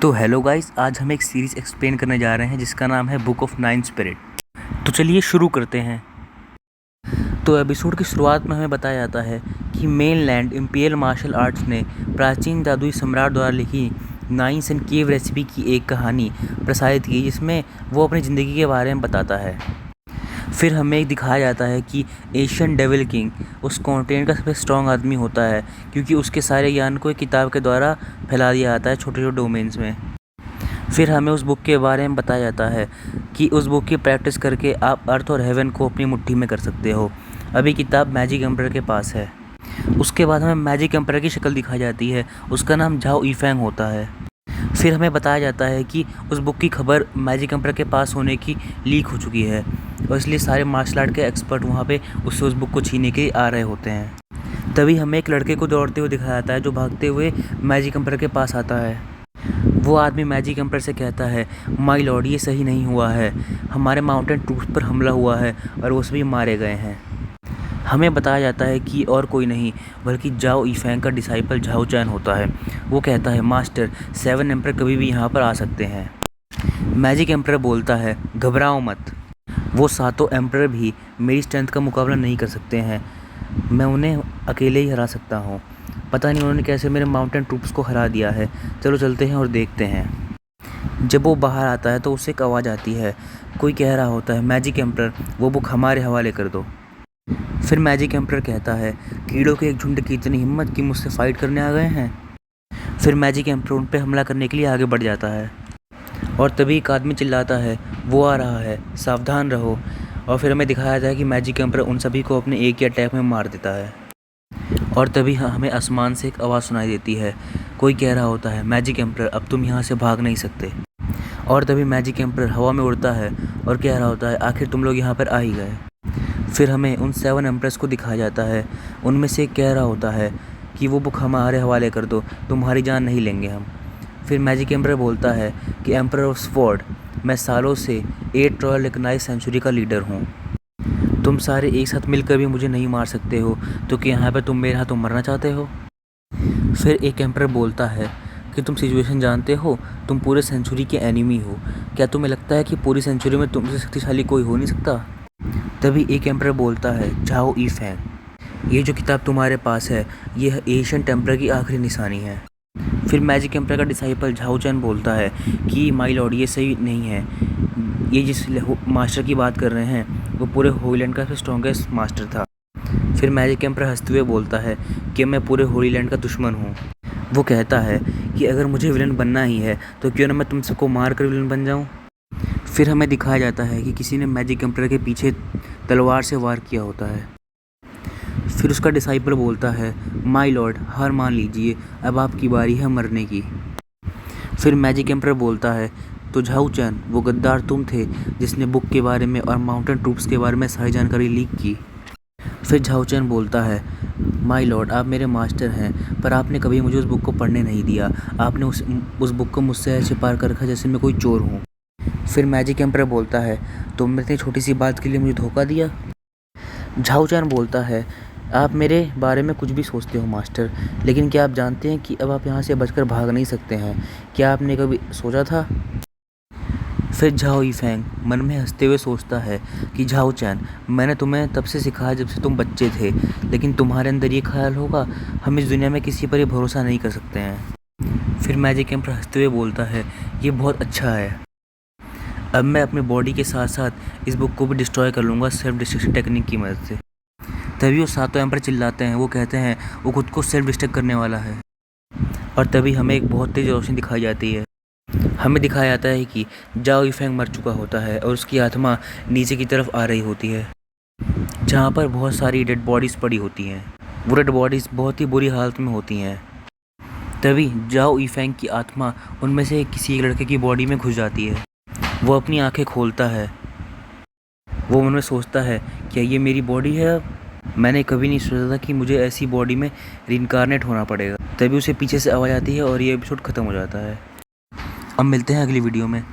तो hello guys, आज हम एक सीरीज़ एक्सप्लेन करने जा रहे हैं जिसका नाम है बुक ऑफ नाइन स्पिरिट। तो चलिए शुरू करते हैं। तो एपिसोड की शुरुआत में हमें बताया जाता है कि मेनलैंड इंपीरियल मार्शल आर्ट्स ने प्राचीन जादुई सम्राट द्वारा लिखी नाइन्स एंड केव रेसिपी की एक कहानी प्रसारित की, जिसमें वो अपनी ज़िंदगी के बारे में बताता है। फिर हमें दिखाया जाता है कि एशियन डेविल किंग उस कॉन्टिनेंट का सबसे स्ट्रॉन्ग आदमी होता है, क्योंकि उसके सारे ज्ञान को एक किताब के द्वारा फैला दिया जाता है छोटे छोटे डोमेन्स में। फिर हमें उस बुक के बारे में बताया जाता है कि उस बुक की प्रैक्टिस करके आप अर्थ और हेवन को अपनी मुट्ठी में कर सकते हो। अभी किताब मैजिक एम्परर के पास है। उसके बाद हमें मैजिक एम्परर की शक्ल दिखाई जाती है, उसका नाम झाओ ईफेंग होता है। फिर हमें बताया जाता है कि उस बुक की खबर मैजिक एम्परर के पास होने की लीक हो चुकी है, और इसलिए सारे मार्शल आर्ट के एक्सपर्ट वहाँ पे उससे उस बुक को छीनने के लिए आ रहे होते हैं। तभी हमें एक लड़के को दौड़ते हुए दिखाया जाता है जो भागते हुए मैजिक एम्परर के पास आता है। वो आदमी मैजिक एम्परर से कहता है, माय लॉर्ड, ये सही नहीं हुआ है, हमारे माउंटेन ट्रूप्स पर हमला हुआ है और वो सभी मारे गए हैं। हमें बताया जाता है कि और कोई नहीं बल्कि झाओ ईफेंग का डिसाइपल झाओ चैन होता है। वो कहता है, मास्टर, 7 एम्परर कभी भी यहाँ पर आ सकते हैं। मैजिक एम्परर बोलता है, घबराओ मत, वो सातों एम्परर भी मेरी स्ट्रेंथ का मुकाबला नहीं कर सकते हैं, मैं उन्हें अकेले ही हरा सकता हूँ। पता नहीं उन्होंने कैसे मेरे माउंटेन ट्रूप्स को हरा दिया है, चलो चलते हैं और देखते हैं। जब वो बाहर आता है तो उससे एक आवाज़ आती है, कोई कह रहा होता है, मैजिक एम्परर, वो बुक हमारे हवाले कर दो। फिर मैजिक एम्परर कहता है, कीड़ों के एक झुंड की इतनी हिम्मत कि मुझसे फाइट करने आ गए हैं। फिर मैजिक एम्परर उन पर हमला करने के लिए आगे बढ़ जाता है, और तभी एक आदमी चिल्लाता है, वो आ रहा है, सावधान रहो। और फिर हमें दिखाया जाता है कि मैजिक एम्परर उन सभी को अपने एक ही अटैक में मार देता है। और तभी हमें आसमान से एक आवाज़ सुनाई देती है, कोई कह रहा होता है, मैजिक एम्परर, अब तुम यहाँ से भाग नहीं सकते। और तभी मैजिक एम्परर हवा में उड़ता है और कह रहा होता है, आखिर तुम लोग यहाँ पर आ ही गए। फिर हमें उन 7 एम्परर्स को दिखाया जाता है। उनमें से एक कह रहा होता है कि वो बुक हमारे हवाले कर दो, तुम्हारी जान नहीं लेंगे हम। फिर मैजिक एम्परर बोलता है कि एम्परर ऑफ स्वॉर्ड, मैं सालों से 8 रॉयल रिकग्नाइज सेंचुरी का लीडर हूँ, तुम सारे एक साथ मिलकर भी मुझे नहीं मार सकते हो, तो क्या यहाँ पर तुम मेरे हाथों मरना चाहते हो। फिर एक एम्परर बोलता है कि तुम सिचुएशन जानते हो, तुम पूरे सेंचुरी के एनिमी हो, क्या तुम्हें लगता है कि पूरी सेंचुरी में तुमसे शक्तिशाली कोई हो नहीं सकता। तभी एक एम्परर बोलता है, झाओ ईफेंग, ये जो किताब तुम्हारे पास है, ये एशियन टेम्परर की आखिरी निशानी है। फिर मैजिक एम्परर का डिसाइपल झाओ चैन बोलता है कि माय लॉर्ड, ये सही नहीं है, ये जिस मास्टर की बात कर रहे हैं वो पूरे होली लैंड का स्ट्रॉन्गेस्ट मास्टर था। फिर मैजिक एम्परर हंसते हुए बोलता है कि मैं पूरे होली लैंड का दुश्मन हूँ। वो कहता है कि अगर मुझे विलन बनना ही है तो क्यों ना मैं तुम सबको मार कर विलन बन जाऊँ। फिर हमें दिखाया जाता है कि किसी ने मैजिक एम्परर के पीछे तलवार से वार किया होता है। फिर उसका डिसाइपल बोलता है, माय लॉर्ड, हार मान लीजिए, अब आपकी बारी है मरने की। फिर मैजिक एम्परर बोलता है, तो झाओ चैन, वो गद्दार तुम थे जिसने बुक के बारे में और माउंटेन ट्रूप्स के बारे में सारी जानकारी लीक की। फिर झाओ चैन बोलता है, माय लॉर्ड, आप मेरे मास्टर हैं, पर आपने कभी मुझे उस बुक को पढ़ने नहीं दिया, आपने उस बुक को मुझसे ऐसे पार कर रखा जैसे मैं कोई चोर हूँ। फिर मैजिक एम्परर बोलता है, तुमने इतनी छोटी सी बात के लिए मुझे धोखा दिया। झाओ चैन बोलता है, आप मेरे बारे में कुछ भी सोचते हो मास्टर, लेकिन क्या आप जानते हैं कि अब आप यहाँ से बचकर भाग नहीं सकते हैं, क्या आपने कभी सोचा था। फिर झाओ ईफेंग मन में हंसते हुए सोचता है कि झाओ चैन, मैंने तुम्हें तब से सिखाया जब से तुम बच्चे थे, लेकिन तुम्हारे अंदर ये ख्याल होगा, हम इस दुनिया में किसी पर भरोसा नहीं कर सकते हैं। फिर मैजिक एम्परर हंसते हुए बोलता है, ये बहुत अच्छा है, अब मैं अपनी बॉडी के साथ साथ इस बुक को भी डिस्ट्रॉय कर लूँगा सेल्फ डिस्ट्रक्शन टेक्निक की मदद से। तभी वो सातों एम्परर चिल्लाते हैं, वो कहते हैं वो खुद को सेल्फ डिस्ट्रक्ट करने वाला है। और तभी हमें एक बहुत तेज़ रोशनी दिखाई जाती है। हमें दिखाया जाता है कि झाओ ईफेंग मर चुका होता है और उसकी आत्मा नीचे की तरफ आ रही होती है, जहाँ पर बहुत सारी डेड बॉडीज़ पड़ी होती हैं। वो डेड बॉडीज़ बहुत ही बुरी हालत में होती हैं। तभी झाओ ईफेंग की आत्मा उनमें से किसी एक लड़के की बॉडी में घुस जाती है। वो अपनी आंखें खोलता है, वो मन में सोचता है, क्या ये मेरी बॉडी है। अब मैंने कभी नहीं सोचा था कि मुझे ऐसी बॉडी में रीइंकारनेट होना पड़ेगा। तभी उसे पीछे से आवाज़ आती है और ये एपिसोड ख़त्म हो जाता है। अब मिलते हैं अगली वीडियो में।